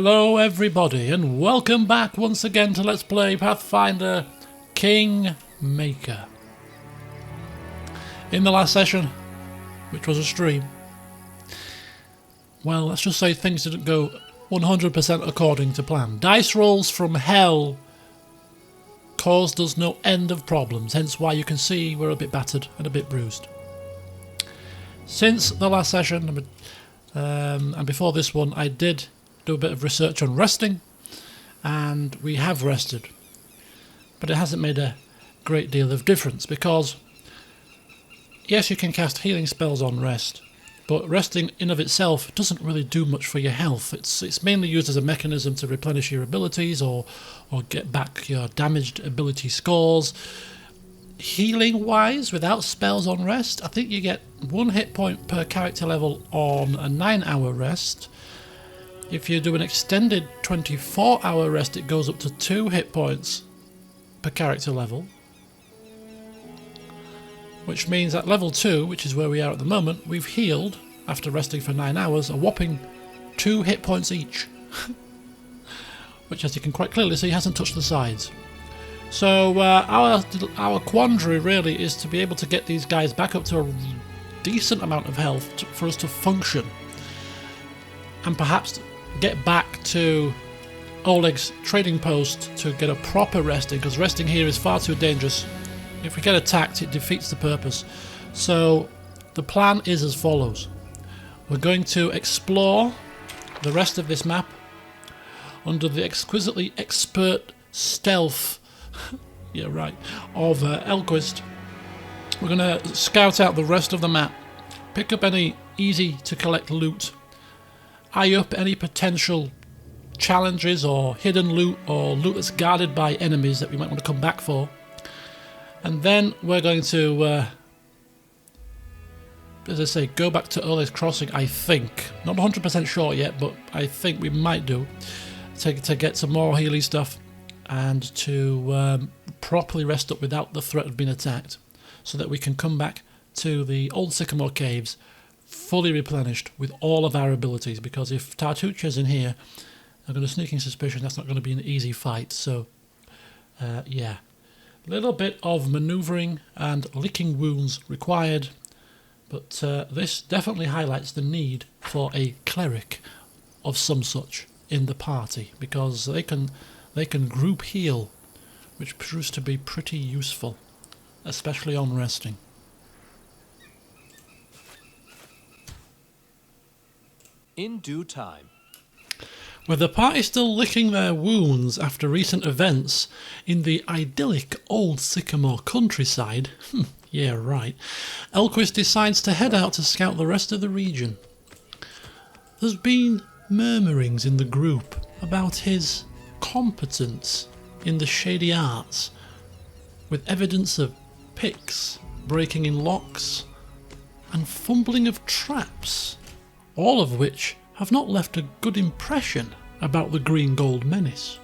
Hello everybody and welcome back once again to Let's Play Pathfinder Kingmaker. In the last session, which was a stream, well, let's just say things didn't go 100% according to plan. Dice rolls from hell caused us no end of problems, hence why you can see we're a bit battered and a bit bruised. Since the last session, and before this one, I did do a bit of research on resting, and we have rested, but it hasn't made a great deal of difference because yes, you can cast healing spells on rest, but resting in of itself doesn't really do much for your health. It's mainly used as a mechanism to replenish your abilities or get back your damaged ability scores. Healing wise, without spells on rest, I think you get 1 hit point per character level on a 9-hour rest. If you do an extended 24-hour rest, it goes up to 2 hit points per character level. Which means at level 2, which is where we are at the moment, we've healed, after resting for 9 hours, a whopping 2 hit points each. Which, as you can quite clearly see, hasn't touched the sides. So our quandary really is to be able to get these guys back up to a decent amount of health for us to function. And perhaps get back to Oleg's trading post to get a proper resting, because resting here is far too dangerous. If we get attacked, it defeats the purpose. So the plan is as follows. We're going to explore the rest of this map under the exquisitely expert stealth yeah, right, of Elquist. We're going to scout out the rest of the map, pick up any easy to collect loot, eye up any potential challenges or hidden loot or loot that's guarded by enemies that we might want to come back for. And then we're going to, as I say, go back to Oleg's Crossing, I think. Not 100% sure yet, but I think we might do. To get some more healing stuff and to properly rest up without the threat of being attacked, so that we can come back to the Old Sycamore caves fully replenished with all of our abilities, because if Tartuccia's in here, I've got a sneaking suspicion that's not going to be an easy fight. So yeah, a little bit of manoeuvring and licking wounds required, but this definitely highlights the need for a cleric of some such in the party, because they can group heal, which proves to be pretty useful, especially on resting. In due time. With the party still licking their wounds after recent events in the idyllic Old Sycamore countryside, yeah right, Elquist decides to head out to scout the rest of the region. There's been murmurings in the group about his competence in the shady arts, with evidence of picks breaking in locks and fumbling of traps, all of which have not left a good impression about the Green Gold Menace.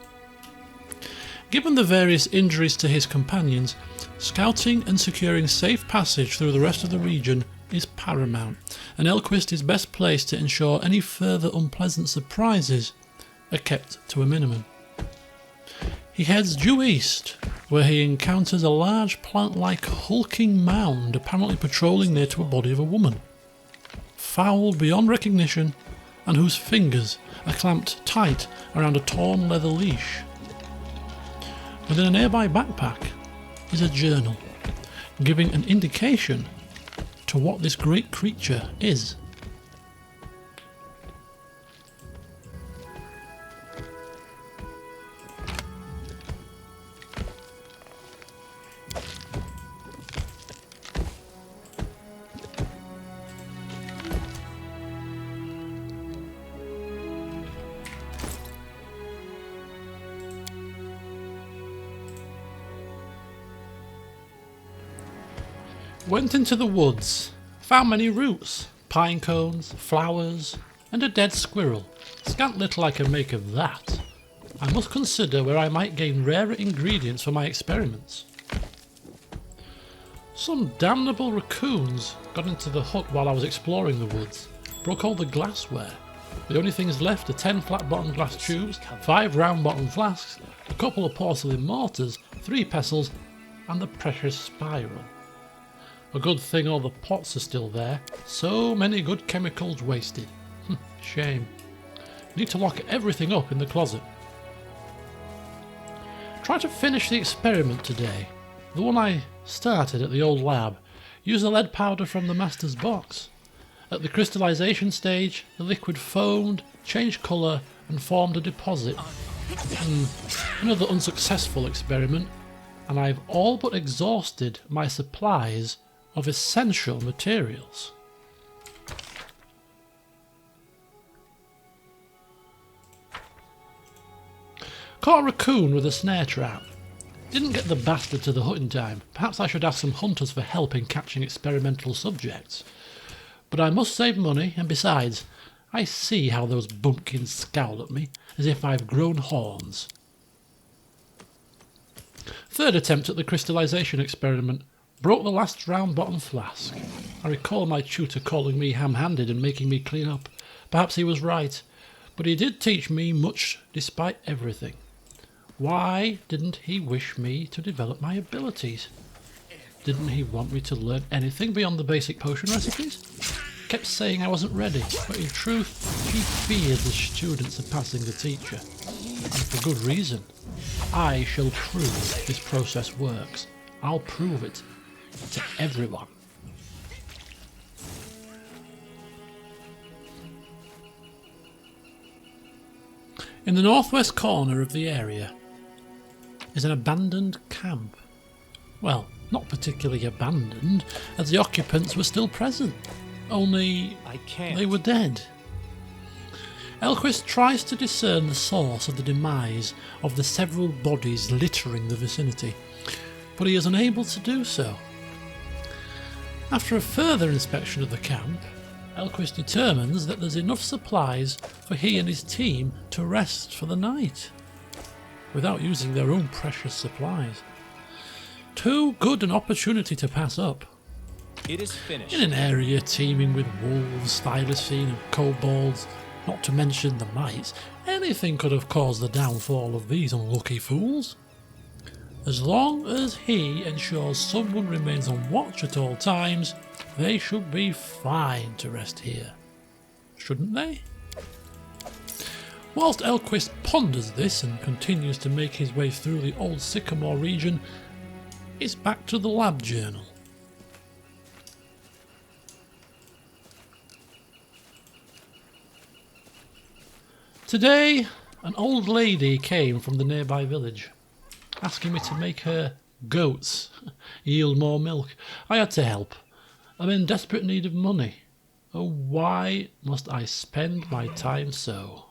Given the various injuries to his companions, scouting and securing safe passage through the rest of the region is paramount, and Elquist is best placed to ensure any further unpleasant surprises are kept to a minimum. He heads due east, where he encounters a large plant-like hulking mound apparently patrolling near to a body of a woman, fouled beyond recognition, and whose fingers are clamped tight around a torn leather leash. Within a nearby backpack is a journal, giving an indication to what this great creature is. Went into the woods, found many roots, pine cones, flowers, and a dead squirrel. Scant little I can make of that. I must consider where I might gain rarer ingredients for my experiments. Some damnable raccoons got into the hut while I was exploring the woods, broke all the glassware, The only things left are 10 flat-bottomed glass tubes, 5 round-bottomed flasks, a couple of porcelain mortars, 3 pestles, and the precious spiral. A good thing all the pots are still there. So many good chemicals wasted. Shame. Need to lock everything up in the closet. Try to finish the experiment today. The one I started at the old lab. Use the lead powder from the master's box. At the crystallization stage, the liquid foamed, changed colour, and formed a deposit. Another unsuccessful experiment, and I've all but exhausted my supplies of essential materials. Caught a raccoon with a snare trap. Didn't get the bastard to the hut in time. Perhaps I should ask some hunters for help in catching experimental subjects. But I must save money, and besides, I see how those bumpkins scowl at me, as if I've grown horns. Third attempt at the crystallization experiment. Broke the last round-bottom flask. I recall my tutor calling me ham-handed and making me clean up. Perhaps he was right, but he did teach me much despite everything. Why didn't he wish me to develop my abilities? Didn't he want me to learn anything beyond the basic potion recipes? Kept saying I wasn't ready, but in truth, he feared the students surpassing the teacher. And for good reason. I shall prove this process works. I'll prove it to everyone. In the northwest corner of the area is an abandoned camp. Well, not particularly abandoned, as the occupants were still present. Only they were dead. Elquist tries to discern the source of the demise of the several bodies littering the vicinity, but he is unable to do so. After a further inspection of the camp, Elquist determines that there's enough supplies for he and his team to rest for the night, without using their own precious supplies. Too good an opportunity to pass up. It is finished. In an area teeming with wolves, thylacine and kobolds, not to mention the mites, anything could have caused the downfall of these unlucky fools. As long as he ensures someone remains on watch at all times, they should be fine to rest here. Shouldn't they? Whilst Elquist ponders this and continues to make his way through the Old Sycamore region, it's back to the lab journal. Today, an old lady came from the nearby village, asking me to make her goats yield more milk. I had to help. I'm in desperate need of money. Oh, why must I spend my time so?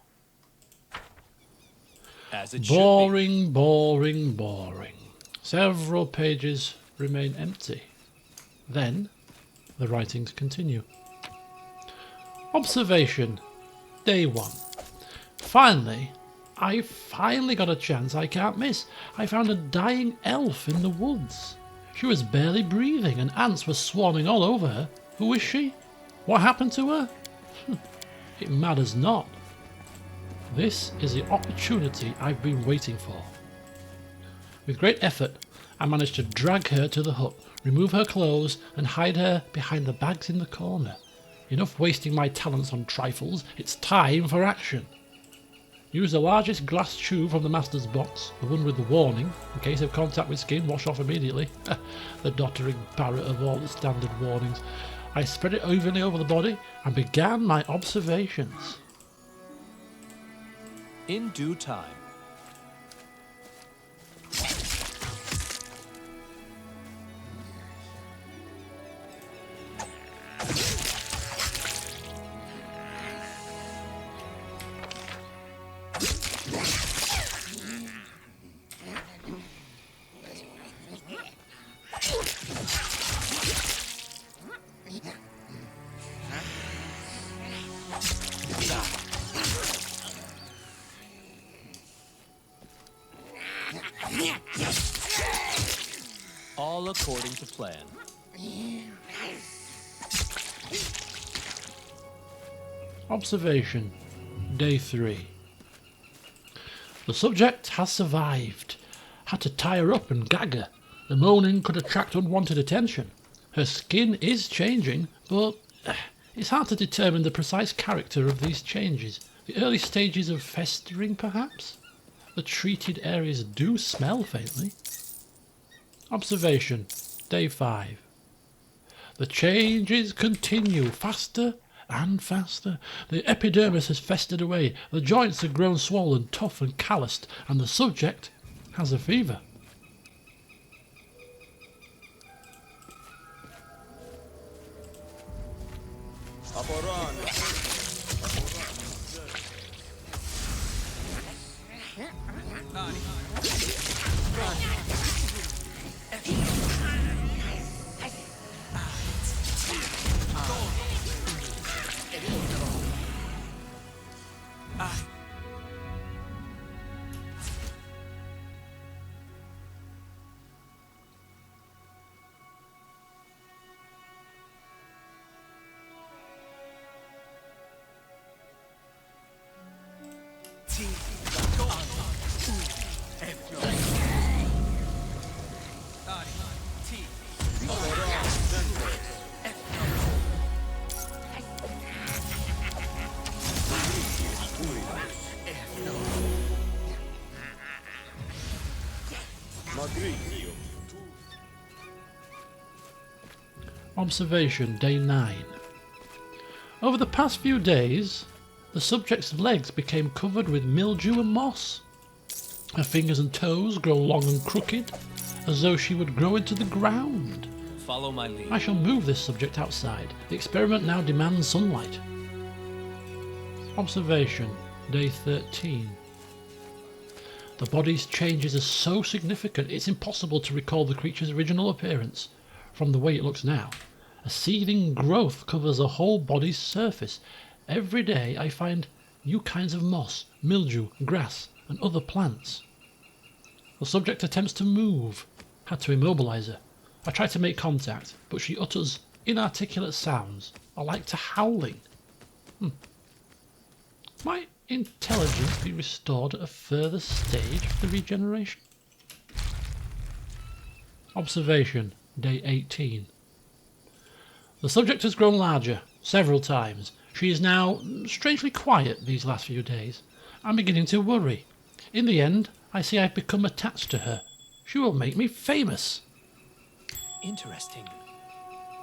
As it Boring, boring, boring. Several pages remain empty. Then, the writings continue. Observation. Day 1. I finally got a chance I can't miss. I found a dying elf in the woods. She was barely breathing and ants were swarming all over her. Who is she? What happened to her? It matters not. This is the opportunity I've been waiting for. With great effort, I managed to drag her to the hut, remove her clothes and hide her behind the bags in the corner. Enough wasting my talents on trifles. It's time for action. Use the largest glass tube from the master's box, the one with the warning, in case of contact with skin, wash off immediately. The doddering parrot of all the standard warnings. I spread it evenly over the body and began my observations. In due time. All according to plan. Observation. Day 3. The subject has survived. Had to tie her up and gag her. The moaning could attract unwanted attention. Her skin is changing, but it's hard to determine the precise character of these changes. The early stages of festering, perhaps? The treated areas do smell faintly. Observation. Day 5. The changes continue, faster and faster. The epidermis has festered away, the joints have grown swollen, tough and calloused, and the subject has a fever. Observation. Day 9. Over the past few days, the subject's legs became covered with mildew and moss. Her fingers and toes grow long and crooked, as though she would grow into the ground. Follow my lead. I shall move this subject outside. The experiment now demands sunlight. Observation. Day 13. The body's changes are so significant it's impossible to recall the creature's original appearance from the way it looks now. A seething growth covers the whole body's surface. Every day I find new kinds of moss, mildew, grass and other plants. The subject attempts to move. Had to immobilize her. I try to make contact, but she utters inarticulate sounds, like to howling. Might intelligence be restored at a further stage of the regeneration? Observation. Day 18. The subject has grown larger, several times. She is now strangely quiet these last few days. I'm beginning to worry. In the end, I see I've become attached to her. She will make me famous. Interesting.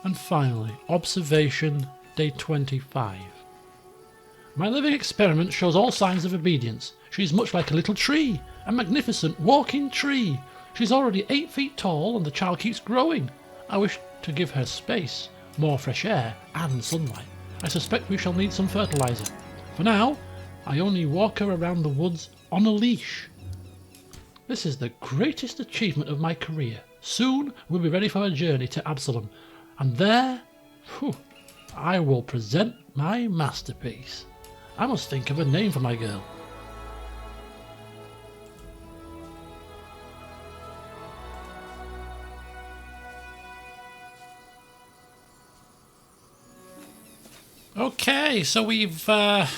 And finally, observation. Day 25. My living experiment shows all signs of obedience. She is much like a little tree, a magnificent walking tree. She's already 8 feet tall and the child keeps growing. I wish to give her space, more fresh air and sunlight. I suspect we shall need some fertilizer. For now, I only walk her around the woods on a leash. This is the greatest achievement of my career. Soon we'll be ready for a journey to Absalom, and there, I will present my masterpiece. I must think of a name for my girl. Okay, so we've had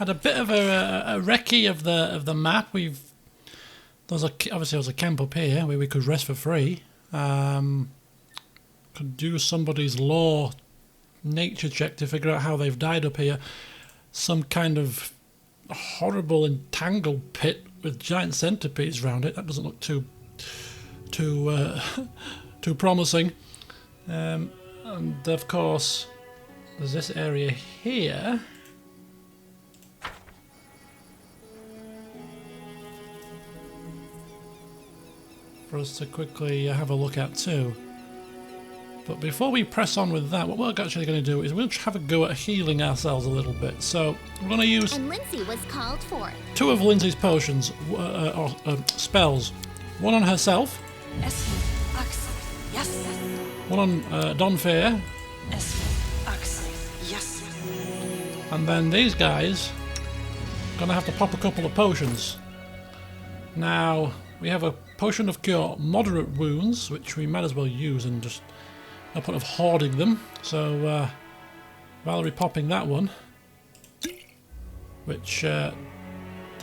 a bit of a recce of the map. Obviously there's a camp up here where we could rest for free. Could do somebody's law nature check to figure out how they've died up here. Some kind of horrible entangled pit with giant centipedes around it. That doesn't look too promising. And of course, there's this area here. For us to quickly have a look at too. But before we press on with that, what we're actually going to do is we'll have a go at healing ourselves a little bit. So we're going to use And Lindsay was called for. 2 of Lindsay's potions, or spells. One on herself. Yes. One on Donfair. Yes. And then these guys going to have to pop a couple of potions. Now, we have a potion of cure moderate wounds, which we might as well use and just no point of hoarding them. So, Valerie popping that one. which the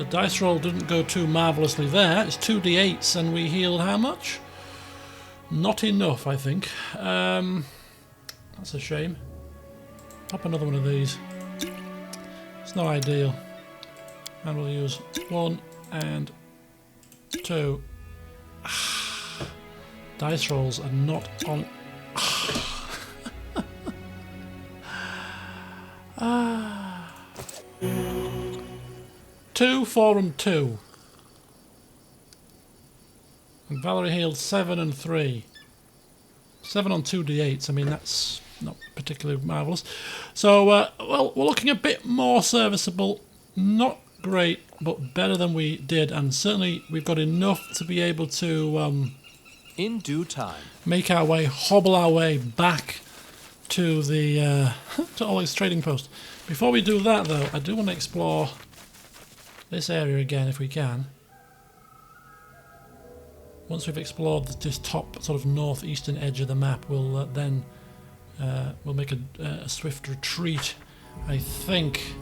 dice roll didn't go too marvellously there. It's 2d8s and we healed how much? Not enough, I think. That's a shame. Pop another one of these. It's not ideal. And we'll use 1 and 2. Dice rolls are not on. 2, 4 and 2. And Valerie healed 7 and 3. 7 on 2d8s, I mean that's not particularly marvellous. So, well, we're looking a bit more serviceable. Not great, but better than we did. And certainly we've got enough to be able to... in due time. Make our way, hobble our way back to the to Oleg's trading post. Before we do that, though, I do want to explore this area again if we can. Once we've explored this top sort of northeastern edge of the map, we'll then we'll make a swift retreat. I think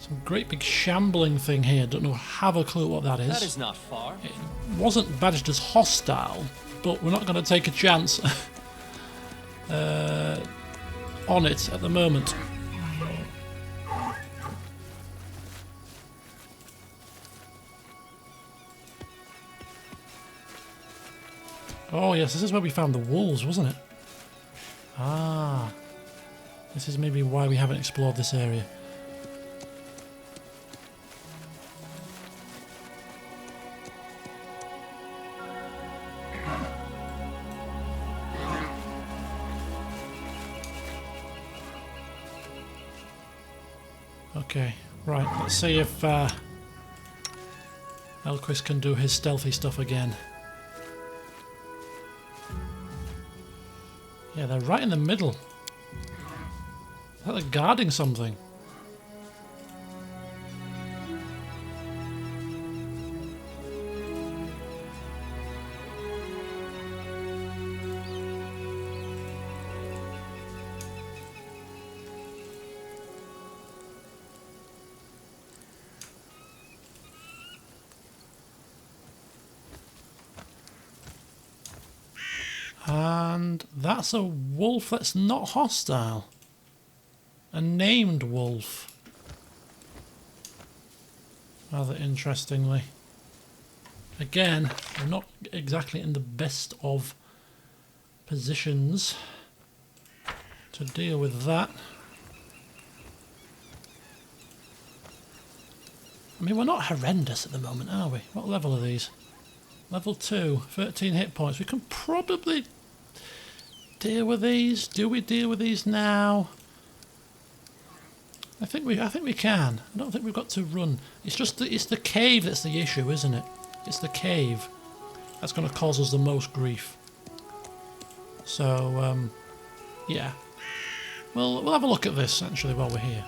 some great big shambling thing here. Don't know, have a clue what that is. That is not far. It wasn't badged as hostile, but we're not going to take a chance on it at the moment. Oh yes, this is where we found the wolves, wasn't it? Ah, this is maybe why we haven't explored this area. Okay, right, let's see if Elquist can do his stealthy stuff again. Yeah, they're right in the middle. I thought they're guarding something. And that's a wolf that's not hostile. A named wolf. Rather interestingly. Again, we're not exactly in the best of positions to deal with that. I mean, we're not horrendous at the moment, are we? What level are these? Level 2, 13 hit points. We can probably deal with these. Do we deal with these now? I think we can. I don't think we've got to run. It's just it's the cave that's the issue, isn't it? It's the cave that's going to cause us the most grief. So yeah. We'll have a look at this actually while we're here.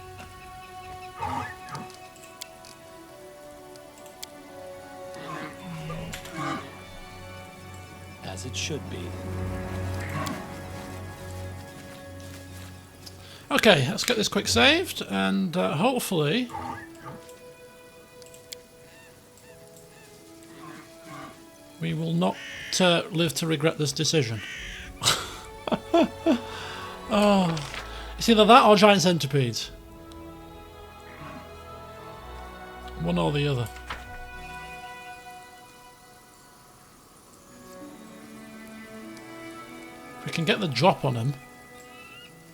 As it should be. Okay, let's get this quick saved, and hopefully we will not live to regret this decision. Oh, it's either that or giant centipedes. One or the other. If we can get the drop on him.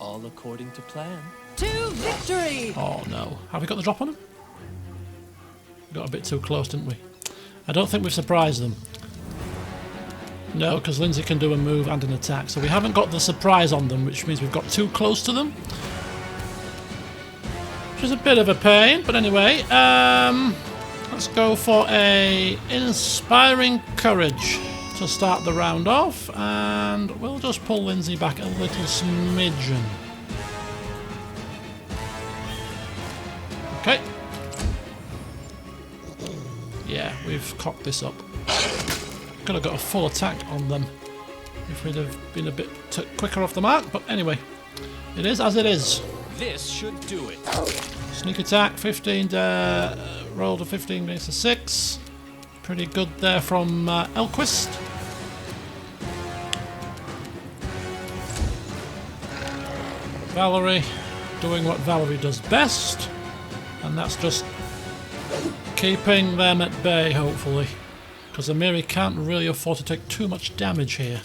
All according to plan. To victory! Oh no. Have we got the drop on him? We got a bit too close, didn't we? I don't think we've surprised them. No, because Lindsay can do a move and an attack. So we haven't got the surprise on them, which means we've got too close to them. Which is a bit of a pain, but anyway. Let's go for a inspiring courage to start the round off, and we'll just pull Lindsay back a little smidgen. Okay. Yeah, we've cocked this up. Could have got a full attack on them if we'd have been a bit quicker off the mark, but anyway, it is as it is. This should do it. Sneak attack, 15, rolled a 15 makes a 6. Pretty good there from Elquist. Valerie doing what Valerie does best, and that's just keeping them at bay, hopefully, because Amiri can't really afford to take too much damage here.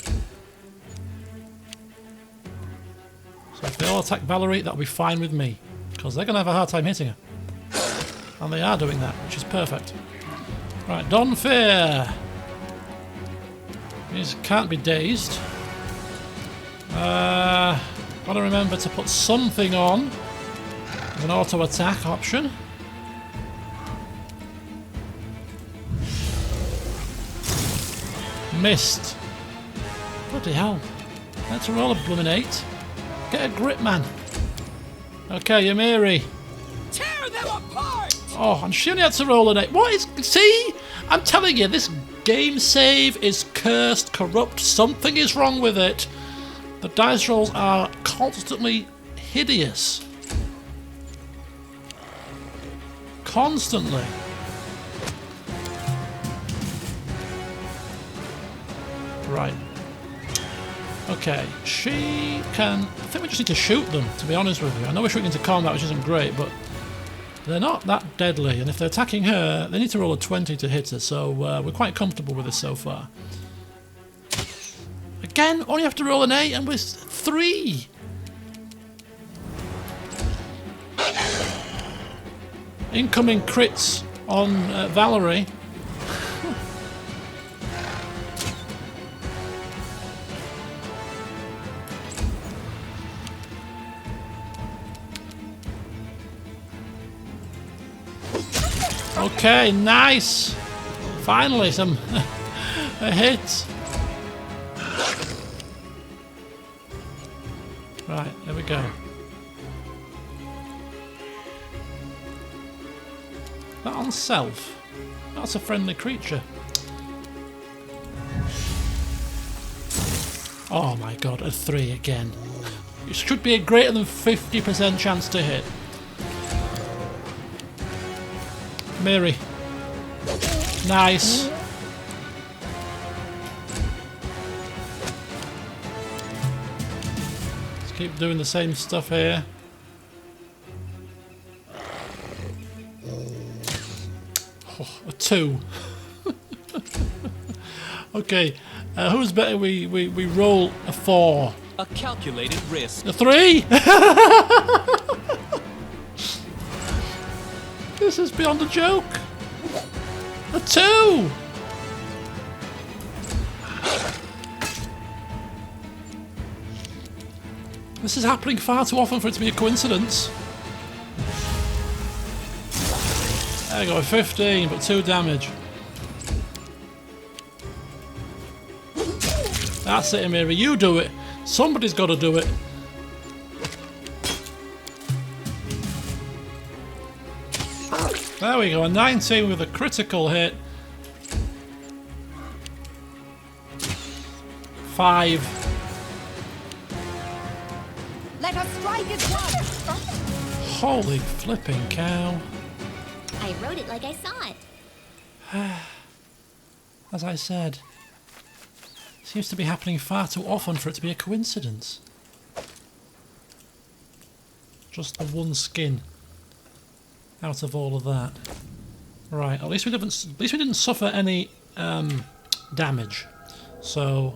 So if they all attack Valerie, that'll be fine with me, because they're going to have a hard time hitting her. And they are doing that, which is perfect. Right, Don Fear. He can't be dazed. Gotta remember to put something on. An auto attack option. Missed. Bloody hell. Let's roll a blooming 8. Get a grip, man. Okay, Yamiri. Tear them apart! Oh, and she only had to roll an 8. What is... See? I'm telling you, this game save is cursed, corrupt. Something is wrong with it. The dice rolls are constantly hideous. Constantly. Right. Okay, she can... I think we just need to shoot them, to be honest with you. I know we're shooting into combat, which isn't great, but they're not that deadly. And if they're attacking her, they need to roll a 20 to hit her, so we're quite comfortable with this so far. Again, only have to roll an 8 and we're 3. Incoming crits on Valerie. Okay, nice. Finally, a hit. Right, there we go. That on self? That's a friendly creature. Oh my god, a 3 again. It should be a greater than 50% chance to hit. Mary. Nice. Keep doing the same stuff here. Oh, a 2. Okay, who's better? We roll a 4. A calculated risk. A 3. This is beyond a joke. A 2. This is happening far too often for it to be a coincidence. There we go, 15, but 2 damage. That's it, Amiri. You do it. Somebody's got to do it. There we go, a 19 with a critical hit. 5. Let us strike at once! Holy flipping cow. I wrote it like I saw it. As I said, it seems to be happening far too often for it to be a coincidence. Just the one skin out of all of that. Right, at least we didn't suffer any damage. So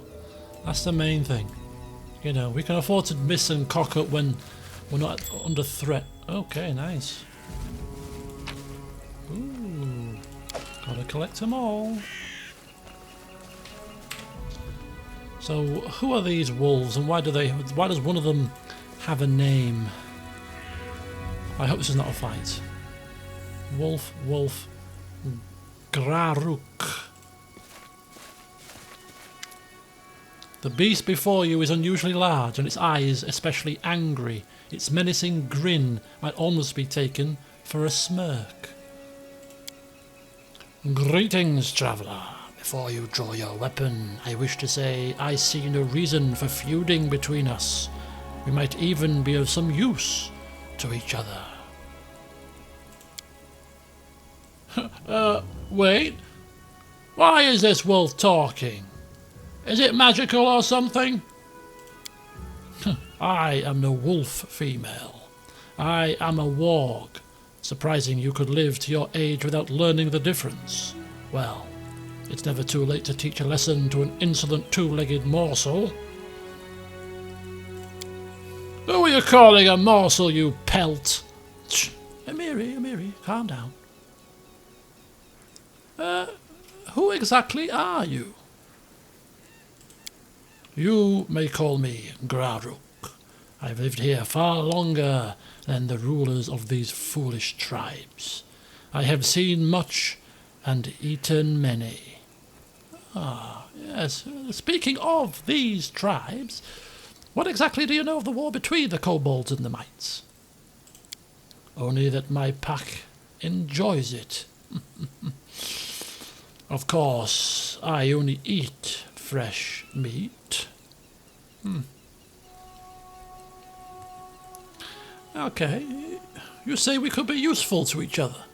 that's the main thing. You know, we can afford to miss and cock up when we're not under threat. Okay, nice. Ooh, gotta collect them all. So, who are these wolves, and why does one of them have a name? I hope this is not a fight. Wolf, Graruk. The beast before you is unusually large, and its eyes especially angry. Its menacing grin might almost be taken for a smirk. Greetings, traveller. Before you draw your weapon, I wish to say I see no reason for feuding between us. We might even be of some use to each other. Wait. Why is this wolf talking? Is it magical or something? I am the wolf female. I am a warg. Surprising you could live to your age without learning the difference. Well, it's never too late to teach a lesson to an insolent two-legged morsel. Who are you calling a morsel, you pelt? Amiri, calm down. Who exactly are you? You may call me Graruk. I've lived here far longer than the rulers of these foolish tribes. I have seen much and eaten many. Ah, yes. Speaking of these tribes, what exactly do you know of the war between the kobolds and the mites? Only that my pack enjoys it. Of course, I only eat fresh meat. Okay, you say we could be useful to each other.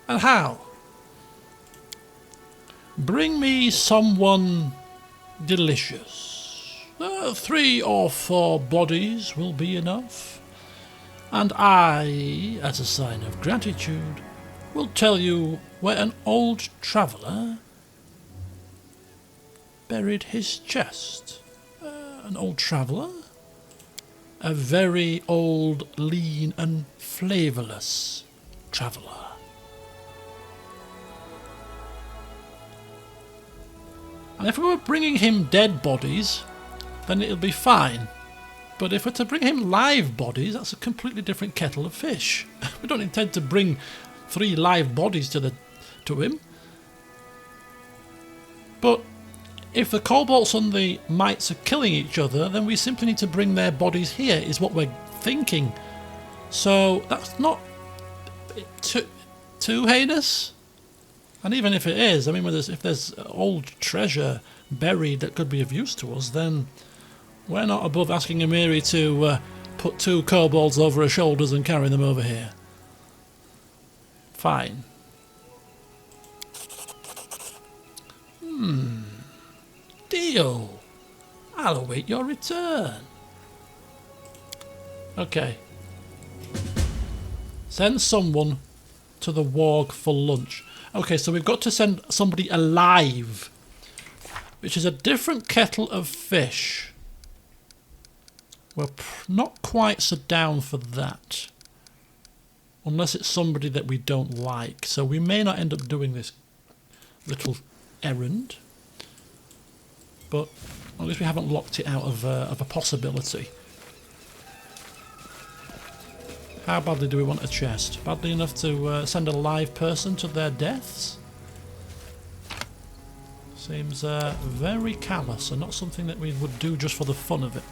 And how? Bring me someone delicious. 3 or 4 bodies will be enough. And I, as a sign of gratitude, will tell you where an old traveller buried his chest. An old traveller? A very old, lean and flavourless traveller. And if we were bringing him dead bodies, then it'll be fine. But if we're to bring him live bodies, that's a completely different kettle of fish. We don't intend to bring 3 live bodies to him. But if the kobolds and the mites are killing each other, then we simply need to bring their bodies here, is what we're thinking. So that's not too heinous. And even if it is, I mean, if there's old treasure buried that could be of use to us, then we're not above asking Amiri to put 2 kobolds over her shoulders and carry them over here. Fine. Deal. I'll await your return. Okay. Send someone to the warg for lunch. Okay, so we've got to send somebody alive, which is a different kettle of fish. We're not quite so down for that, unless it's somebody that we don't like. So we may not end up doing this little errand, but at least we haven't locked it out of a possibility. How badly do we want a chest? Badly enough to send a live person to their deaths? Seems very callous and not something that we would do just for the fun of it.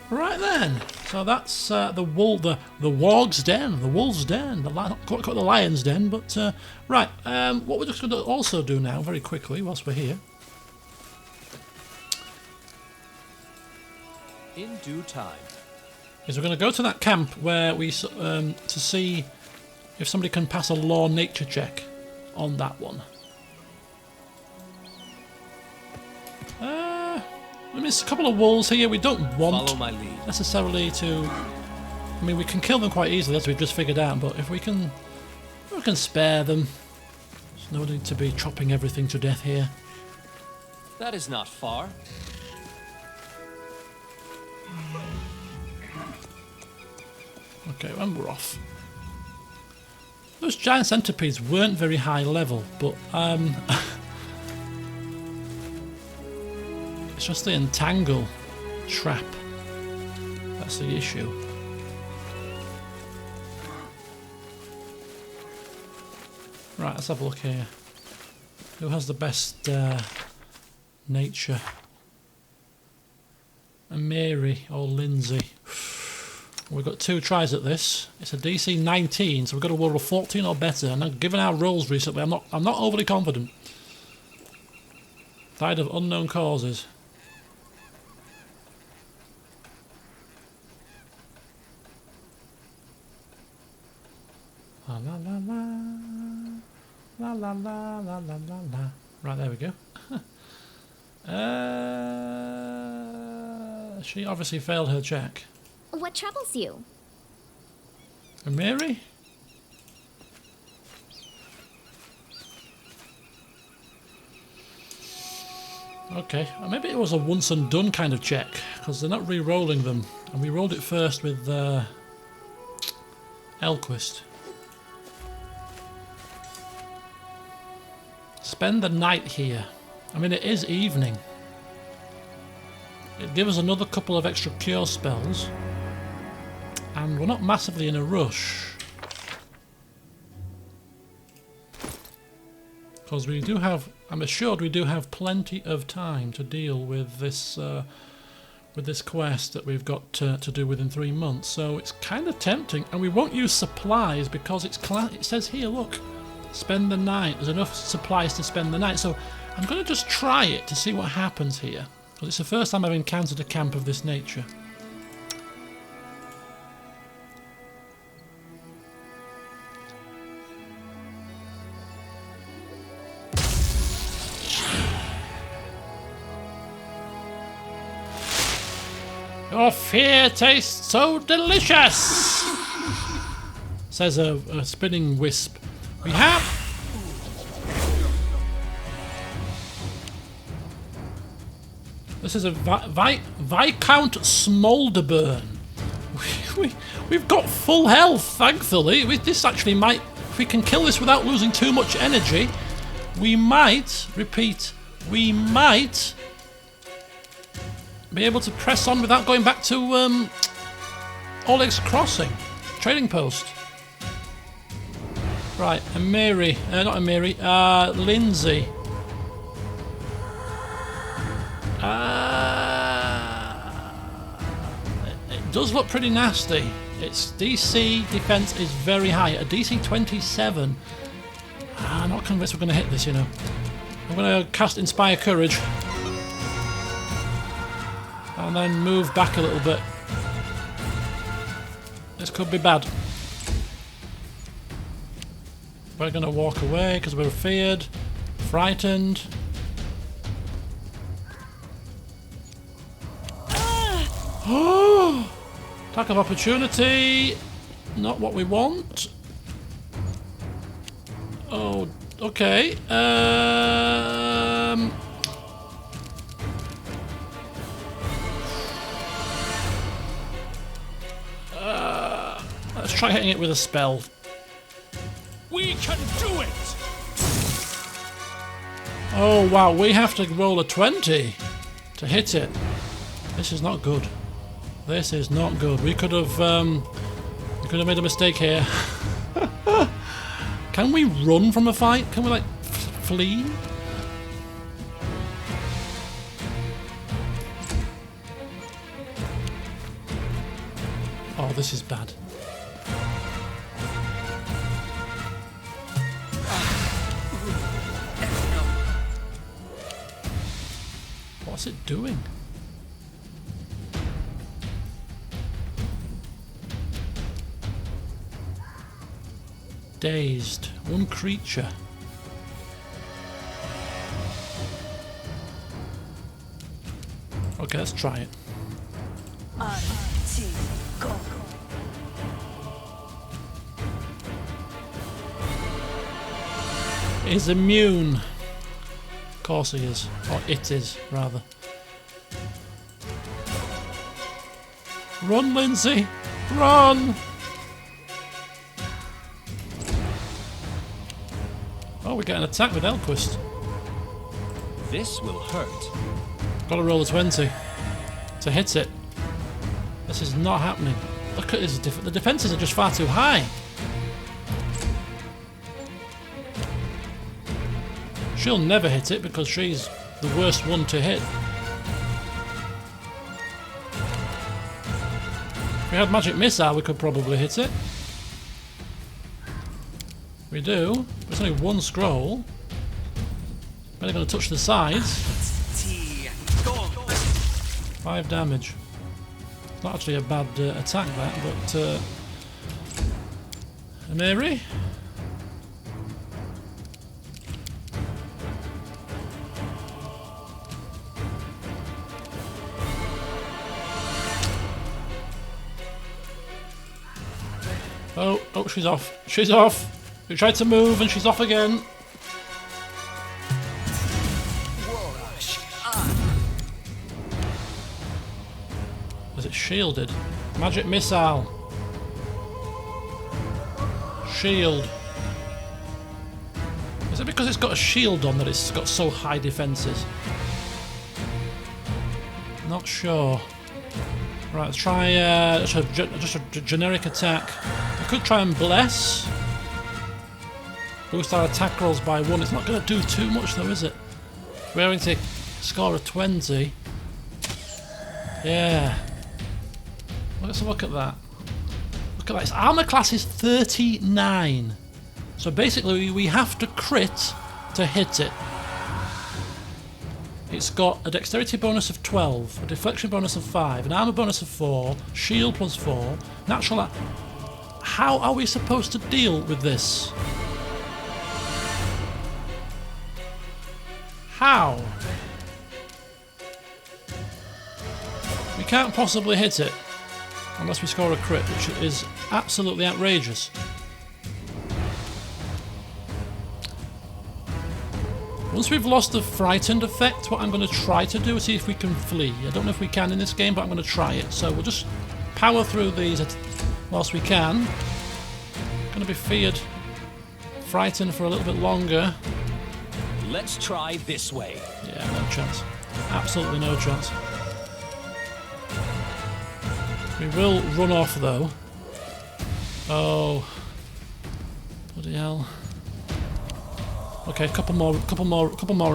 Right then, so that's the warg's den, the wolf's den, not quite the lion's den, but right. What we're just going to also do now, very quickly, whilst we're here. In due time. Is we're going to go to that camp where we to see if somebody can pass a law nature check on that one. I mean, there's a couple of wolves here. We don't want Follow my lead. necessarily to. I mean, we can kill them quite easily, as we've just figured out. But if we can spare them. There's no need to be chopping everything to death here. That is not far. Okay, and we're off. Those giant centipedes weren't very high level, but it's just the entangle trap. That's the issue. Right, let's have a look here. Who has the best nature? Mary or Lindsay? We've got 2 tries at this. It's a DC 19, so we've got to roll a 14 or better. And given our rolls recently, I'm not overly confident. Died of unknown causes. La la la la. La la la la la la la. Right, there we go. She obviously failed her check. What troubles you? And Mary? Okay, maybe it was a once and done kind of check, because they're not re-rolling them. And we rolled it first with Elquist. Spend the night here. I mean, it is evening. It'd give us another couple of extra cure spells. And we're not massively in a rush. Because we do have, I'm assured we do have plenty of time to deal with this quest that we've got to do within 3 months. So it's kind of tempting. And we won't use supplies because it says here, look, spend the night. There's enough supplies to spend the night. So I'm going to just try it to see what happens here. Because it's the first time I've encountered a camp of this nature. Your fear tastes so delicious, says a spinning wisp. We have... This is a Viscount Smolderburn. We've got full health, thankfully. This actually might... If we can kill this without losing too much energy, we might, repeat, we might be able to press on without going back to Oleg's Crossing, trading post. Right, and Mary, not a Mary, Lindsay. It does look pretty nasty. Its DC defense is very high. A DC 27. I'm not convinced we're going to hit this, you know. I'm going to cast Inspire Courage. And then move back a little bit. This could be bad. We're going to walk away because we're feared, frightened. Oh! Attack of opportunity. Not what we want. Oh, okay. Let's try hitting it with a spell. We can do it! Oh wow, we have to roll a 20 to hit it. This is not good. This is not good. We could have made a mistake here. Can we run from a fight? Can we like flee? Oh, this is bad. What's it doing? Dazed. One creature. Okay, let's try it. Is immune. Of course he is. Or it is, rather. Run, Lindsay! Run! Oh, we're getting attacked with Elquist. This will hurt. Gotta roll a 20 to hit it. This is not happening. Look at his the defences are just far too high. She'll never hit it because she's the worst one to hit. If we had Magic Missile, we could probably hit it. We do. There's only one scroll. We're going to touch the sides. 5 damage. Not actually a bad attack that, but Mary? Oh, she's off. She's off. We tried to move and she's off again. Is it shielded? Magic missile. Shield. Is it because it's got a shield on that it's got so high defences? Not sure. Right, let's try just a generic attack. I could try and bless. Boost our attack rolls by 1. It's not going to do too much though, is it? We're going to score a 20. Yeah. Let's look at that. Look at that. Its armour class is 39. So basically we have to crit to hit it. It's got a dexterity bonus of 12, a deflection bonus of 5, an armour bonus of 4, shield plus 4, natural... How are we supposed to deal with this? How? We can't possibly hit it unless we score a crit, which is absolutely outrageous. Once we've lost the frightened effect, what I'm going to try to do is see if we can flee. I don't know if we can in this game, but I'm going to try it. So we'll just power through these whilst we can. Going to be feared, frightened for a little bit longer. Let's try this way. Yeah, no chance. Absolutely no chance. We will run off though. Oh, bloody hell. Okay, a couple more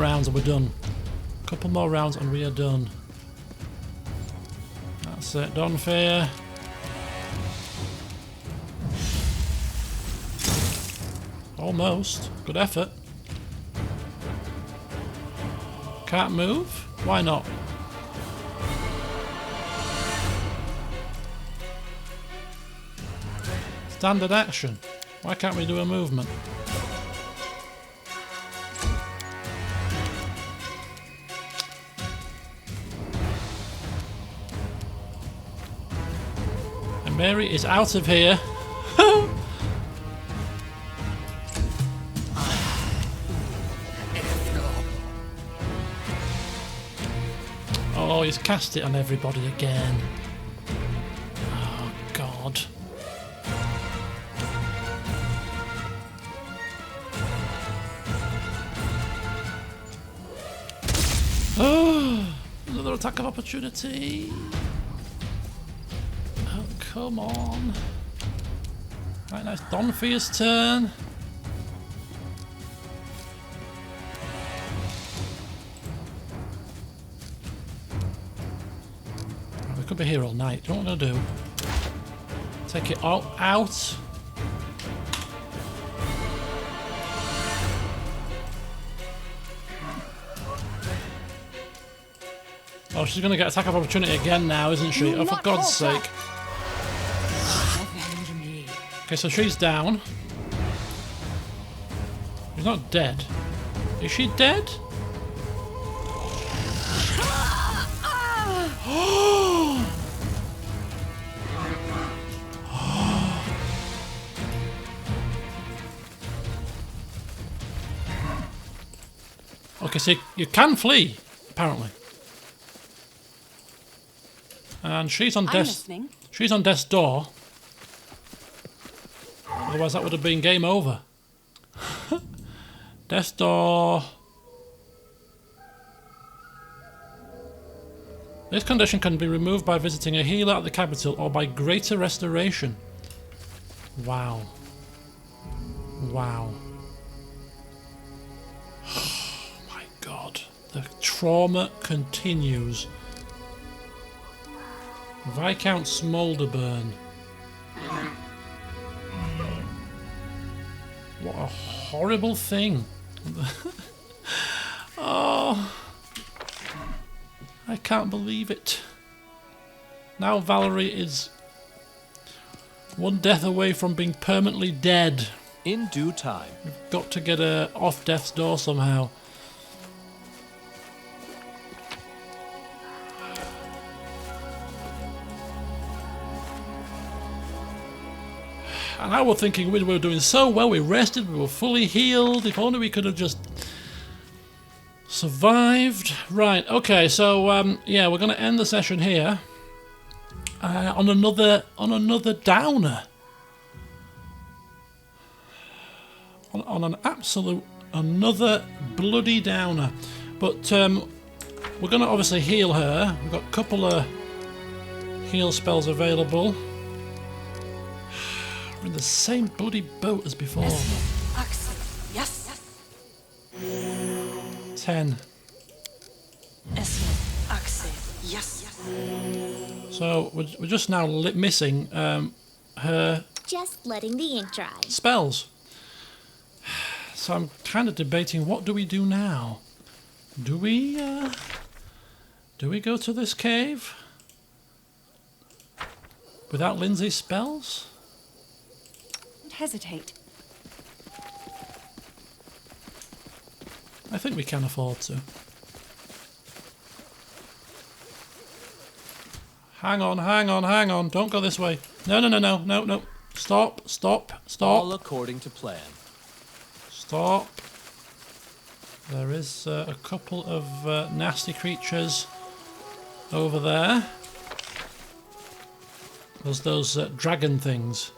rounds and we're done. Couple more rounds and we are done. That's it. Don't fear. Almost. Good effort. Can't move? Why not? Standard action. Why can't we do a movement? And Mary is out of here. Oh, he's cast it on everybody again. Oh, God. Oh, another attack of opportunity. Oh, come on. Right, now it's Donfia's turn. We could be here all night. Do you know what I'm going to do? Take it all out. Oh, she's going to get attack of opportunity again now, isn't she? Oh, for God's sake. Okay, so she's down. She's not dead. Is she dead? Okay, so you can flee, apparently. And she's on death's door. Otherwise that would have been game over. Death's door. This condition can be removed by visiting a healer at the capital or by greater restoration. Wow. Wow. Oh my God. The trauma continues. Viscount Smolderburn. What a horrible thing. Oh, I can't believe it. Now Valerie is One death away from being permanently dead. In due time. Got to get her off death's door somehow. And I was thinking we were doing so well, we rested, we were fully healed, if only we could have just survived. Right, okay, so yeah, we're going to end the session here on another downer. On an absolute, another bloody downer. But we're going to obviously heal her. We've got a couple of heal spells available. We're in the same bloody boat as before. 10. So we're just now missing her Just letting the ink dry. spells. So I'm kind of debating, what do we do now? Do we go to this cave without Lindsay's spells? Don't hesitate. I think we can afford to. Hang on. Don't go this way. No. Stop. All according to plan. Stop. There is a couple of nasty creatures over there. There's those dragon things.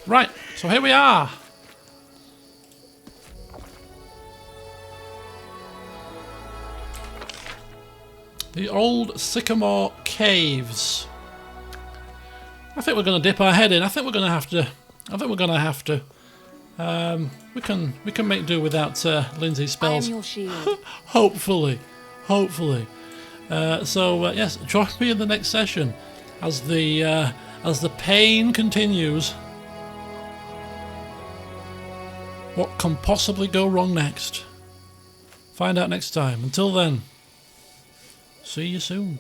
Right, so here we are. The Old Sycamore Caves. I think we're going to dip our head in. I think we're going to have to. We can make do without Lindsay's spells. I am your shield. Hopefully. So yes, join me in the next session as the pain continues. What can possibly go wrong next? Find out next time. Until then, see you soon.